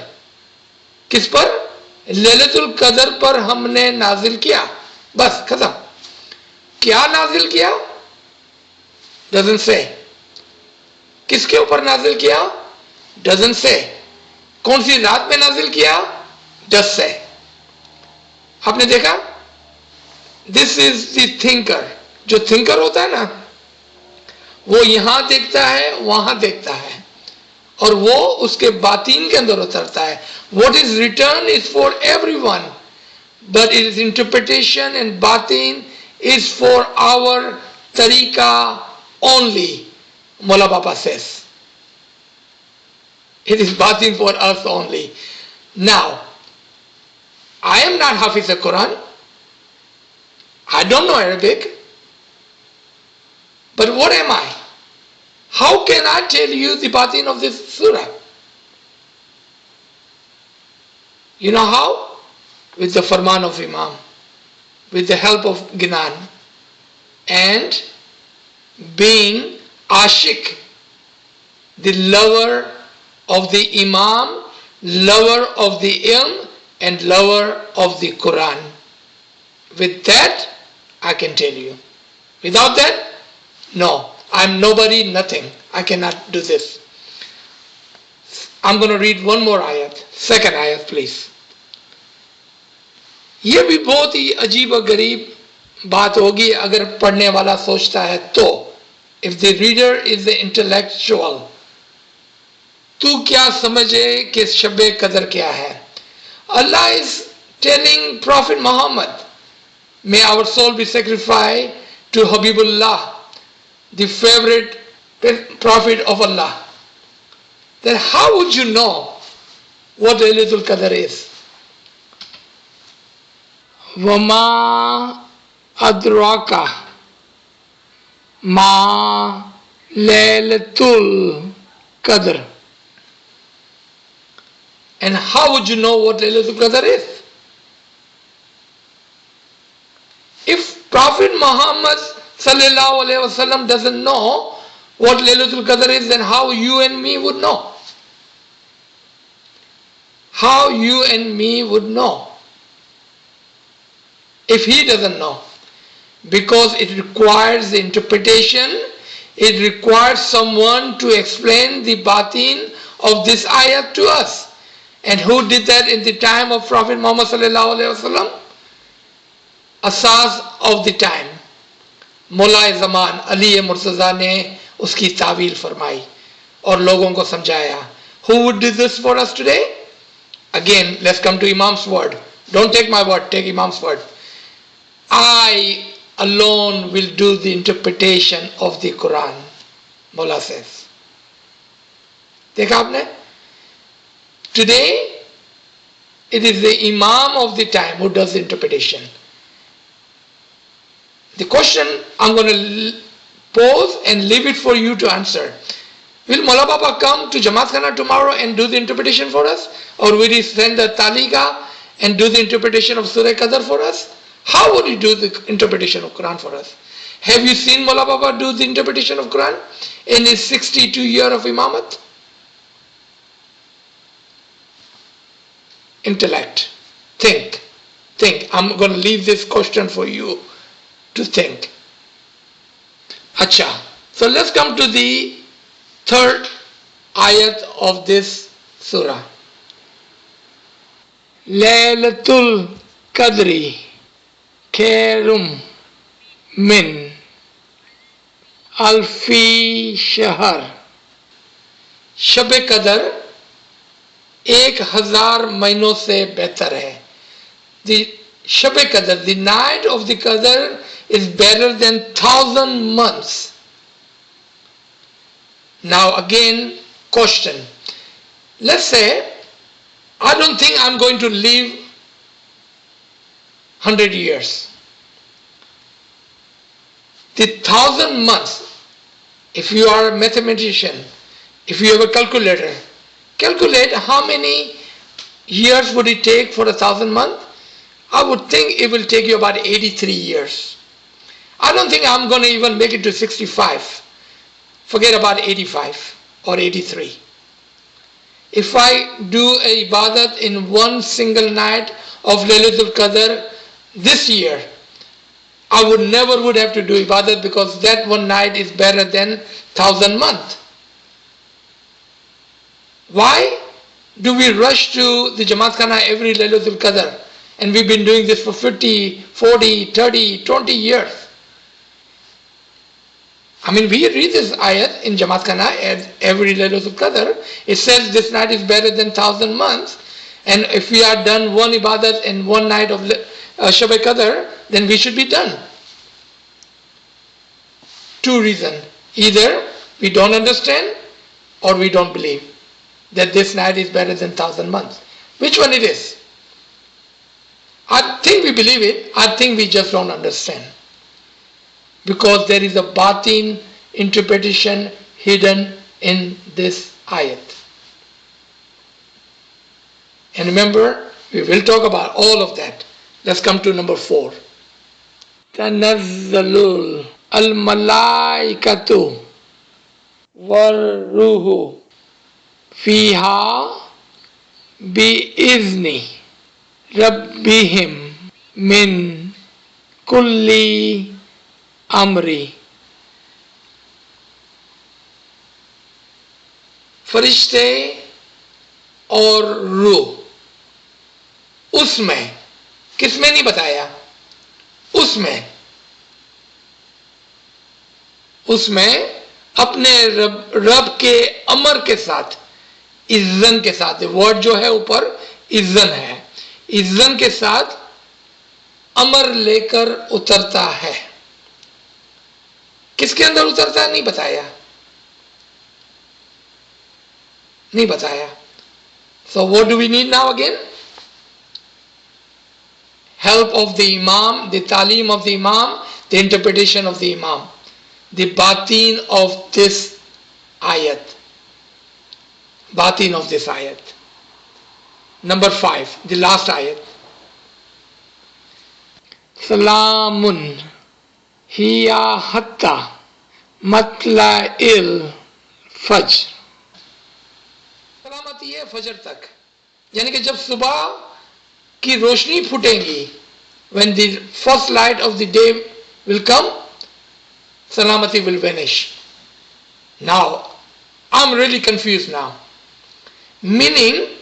किस पर? लैलतुल कदर पर हमने नाजिल किया. बस खत्म. क्या नाजिल किया? Doesn't say. किसके ऊपर नाजिल किया? Doesn't say. कौन सी रात में नाजिल किया? डज से. आपने देखा? This is the thinker. जो थिंकर होता है ना, वो यहां देखता है, वहां देखता है, और वो उसके बातीन के अंदर उतरता है. What is return is for every one, but it is interpretation and बातीन इज फॉर आवर तरीका only. Mola Baba says it is batin for us only. Now, I am not Hafiz al Quran. I don't know Arabic. But what am I? How can I tell you the batin of this surah? You know how? With the Farman of Imam, with the help of Ginan, and being Ashik, the lover of the Imam, lover of the Ilm, and lover of the Quran. With that, I can tell you. Without that, no. I'm nobody, nothing. I cannot do this. I'm going to read one more ayat. Second ayat, please. ये भी बहुत ही अजीब और गरीब बात होगी अगर पढ़ने वाला सोचता है तो. If the reader is the intellectual, तू क्या समझे कि शब-ए कदर क्या है? Allah is telling Prophet Muhammad, may our soul be sacrificed to Habibullah, the favorite prophet of Allah. Then how would you know what Laylatul Qadr is? Wama adraka ma Laylatul Qadr. And how would you know what Laylatul Qadr is? If Prophet Muhammad sallallahu alaihi wasallam doesn't know what Laylatul Qadr is, then how you and me would know? How you and me would know if he doesn't know? Because it requires the interpretation, it requires someone to explain the batin of this ayat to us. And who did that in the time of Prophet Muhammad sallallahu alaihi wasallam? AZIZ of the time, मौला ज़मान अली मुर्तज़ा ने उसकी तावील फरमाई और लोगों को समझाया. Who would do this for us today? Again, let's come to Imam's word. Don't take my word, take Imam's word. I alone will do the interpretation of the Quran, Mawla says. देखा आपने? Today, it is the Imam of the time who does the interpretation. The question I'm going to pose and leave it for you to answer. Will Mawla Baba come to Jamaat Khana tomorrow and do the interpretation for us? Or will he send the Taliga and do the interpretation of Surah Qadr for us? How would he do the interpretation of Quran for us? Have you seen Mawla Baba do the interpretation of Quran in his 62 years of Imamat? Intellect. Think. I'm going to leave this question for you to think. Acha. So let's come to the third ayat of this surah. Laylatul Qadri Kerum min Alfi Shahar. शब कदर 1000 महीनों से बेहतर है. The Shab Qadr, the night of the Qadr is better than 1000 months. Now again, question. Let's say, I don't think I'm going to live 100 years. The 1000 months, if you are a mathematician, if you have a calculator, calculate how many years would it take for 1000 months. I would think it will take you about 83 years. I don't think I'm going to even make it to 65. Forget about 85 or 83. If I do a ibadat in one single night of Laylatul Qadr this year, I never would have to do ibadat, because that one night is better than 1000 months. Why do we rush to the Jamaat Khana every Laylatul Qadr? And we've been doing this for 50, 40, 30, 20 years. I mean, we read this ayat in Jamaat Khana every Laylatul Qadr. It says this night is better than 1000 months. And if we are done one ibadat in one night of Shab Qadr, then we should be done. Two reasons. Either we don't understand or we don't believe that this night is better than 1000 months. Which one it is? I think we believe it. I think we just don't understand. Because there is a batin interpretation hidden in this ayat. And remember, we will talk about all of that. Let's come to number 4. Tanazzalul al-malaikatu war-ruhu fiha bi-izni rabbihim min kulli amri. फरिश्ते और रूह, उसमें, किसमें नहीं बताया, उसमें अपने रब के अमर के साथ, इज़्ज़न के साथ, वर्ड जो है ऊपर इज़्ज़न है, इज़्ज़न के साथ अमर लेकर उतरता है. किसके अंदर उतरता है नहीं बताया. So what do we need now again? Help of the Imam, the talim of the Imam, the interpretation of the Imam, the batin of this ayat. Number 5, the last ayat. Salamun hiya hatta matla'il fajr. सलामती है फजर तक, यानी कि जब सुबह की रोशनी फूटेंगी, when the first light of the day will come, salamati will vanish. Now, I'm really confused now. Meaning,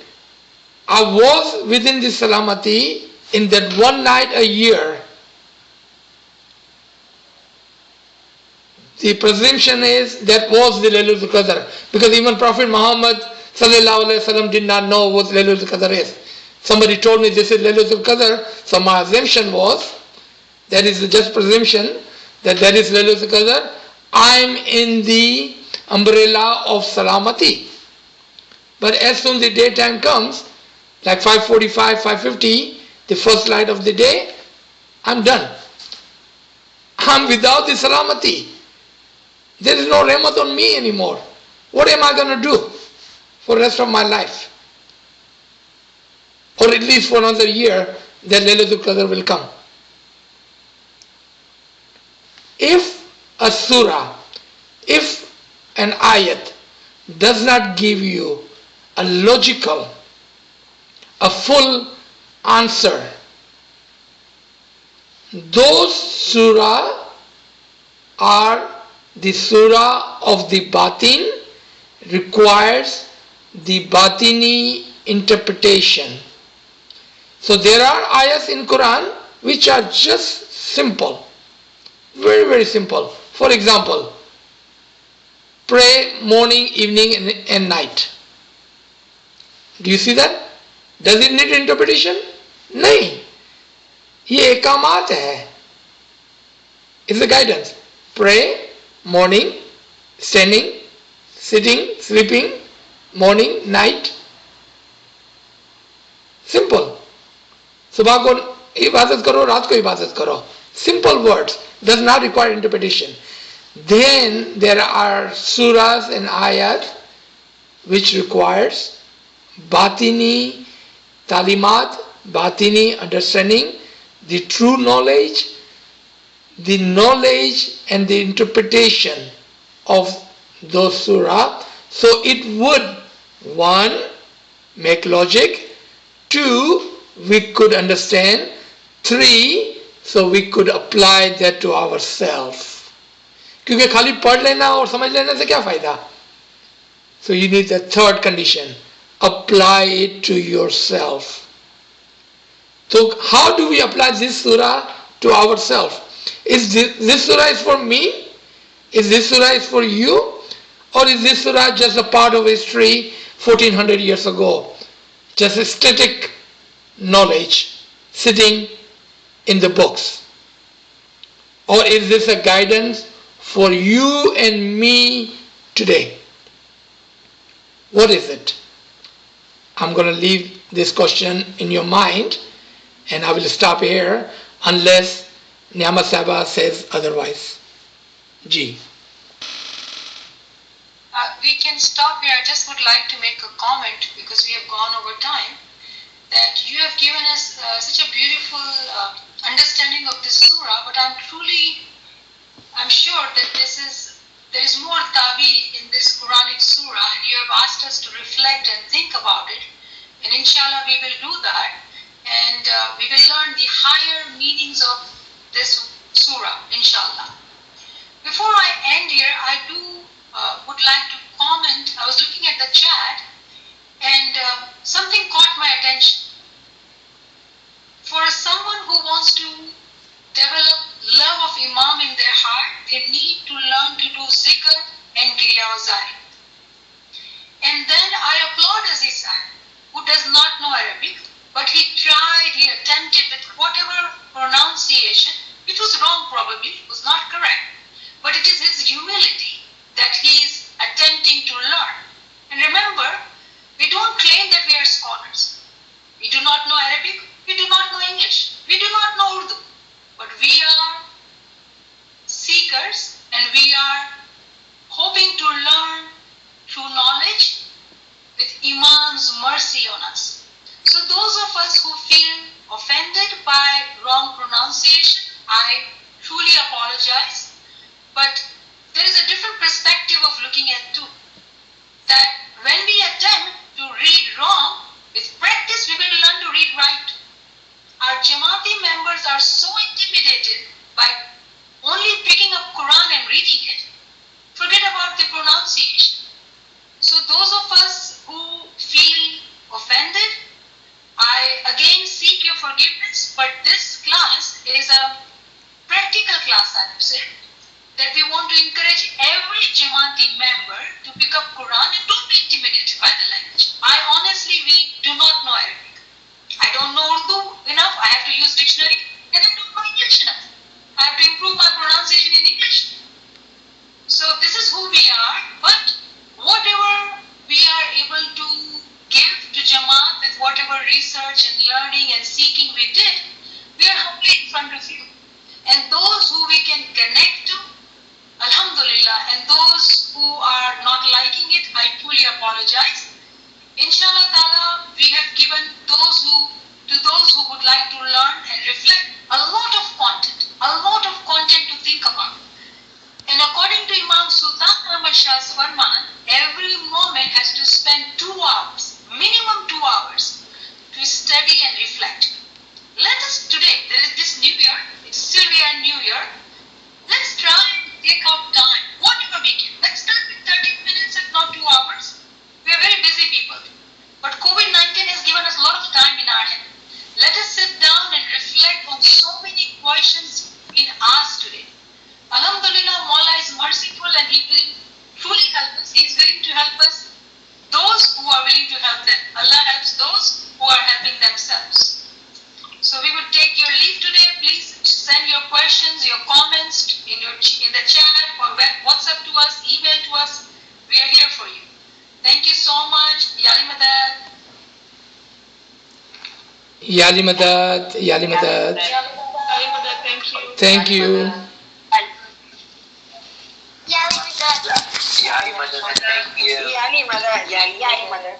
I was within the salamati in that one night a year. The presumption is that was the Laylatul Qadr, because even Prophet Muhammad Sallallahu Alaihi Wasallam did not know what Laylatul Qadr is. Somebody told me this is Laylatul Qadr, so my assumption was, that is just presumption, that is Laylatul Qadr. I'm in the umbrella of Salamati. But as soon as the daytime comes, like 5:45, 5:50, the first light of the day, I'm done. I'm without the Salamati. There is no rahmat on me anymore. What am I going to do for the rest of my life? Or at least for another year, that Laylatul Qadr will come. If a surah, if an ayat does not give you a logical, a full answer, those surah are the surah of the batin, requires the batini interpretation. So there are ayahs in Quran which are just Simple. Very, very simple. For example, pray morning, evening and night. Do you see that? Does it need interpretation? नहीं. ये एकामात है. It's a guidance. Pray, morning, standing, sitting, sleeping, morning, night. Simple. सुबह को इबादत करो, रात को इबादत करो. Simple words. Does not require interpretation. Then there are surahs and ayat which requires batini talimat, batini understanding, the true knowledge, the knowledge and the interpretation of those surah. So it would, one, make logic, two, we could understand, three, so we could apply that to ourselves. क्योंकि खाली पढ़ लेना और समझ लेने से क्या फायदा? So you need the third condition, apply it to yourself. So how do we apply this surah to ourselves? Is this surah is for me? Is this surah is for you? Or is this surah just a part of history 1400 years ago? Just a static knowledge sitting in the books? Or is this a guidance for you and me today? What is it? I'm going to leave this question in your mind and I will stop here unless Nyama Saba says otherwise. Ji. We can stop here. I just would like to make a comment because we have gone over time, that you have given us such a beautiful understanding of this surah, but I'm sure that there is more tabi in this Quranic surah, and you have asked us to reflect and think about it, and inshallah we will do that, and we will learn the higher meanings of this surah, inshallah. Before I end here, I would like to comment. I was looking at the chat and something caught my attention. For someone who wants to develop love of Imam in their heart, they need to learn to do zikr and riyazari. And then I applaud AZIZ, who does not know Arabic, but he attempted with whatever pronunciation, which was wrong probably, was not correct. But it is his humility that he is attempting to learn. And remember, we don't claim that we are scholars. We do not know Arabic, we do not know English, we do not know Urdu. But we are seekers and we are hoping to learn true knowledge with Imam's mercy on us. So those of us who feel offended by wrong pronunciation, I truly apologize. But there is a different perspective of looking at too. That when we attempt to read wrong, with practice we will learn to read right. Our Jamaati members are so intimidated by only picking up Quran and reading it, forget about the pronunciation. So those of us who feel offended, I again seek your forgiveness, but this class is a practical class, I would say, that we want to encourage every Jamaati member to pick up Quran and don't be intimidated by the language. We do not know Arabic. I don't know Urdu enough, I have to use dictionary, and I don't know English enough. I have to improve my pronunciation in English. So this is who we are, but whatever we are able to give to Jamaat with whatever research and learning and seeking we did, we are humbly in front of you. And those who we can connect to, Alhamdulillah, and those who are not liking it, I truly apologize. Inshallah ta'ala, we have given to those who would like to learn and reflect a lot of content to think about. And according to Imam Sultan Ahmad Shah's Farman, every moment has to spend 2 hours, minimum 2 hours, to study and reflect. Let us today, there is this New Year, it's still we are New Year, let's try and take out time, whatever we can. Let's start with 30 minutes, if not 2 hours. We are very busy people. But COVID-19 has given us a lot of time in our hand. Let us sit down and reflect on so many questions will truly help us. He is willing to help us, those who are willing to help them. Allah helps those who are helping themselves. So we would take your leave today. Please send your questions, your comments in the chat or WhatsApp to us, email to us. We are here for you. Thank you so much. Yali Madad. Yali Madad, Yali Madad. Thank you. Thank you. Yali Madad, thank you. Yali Madad.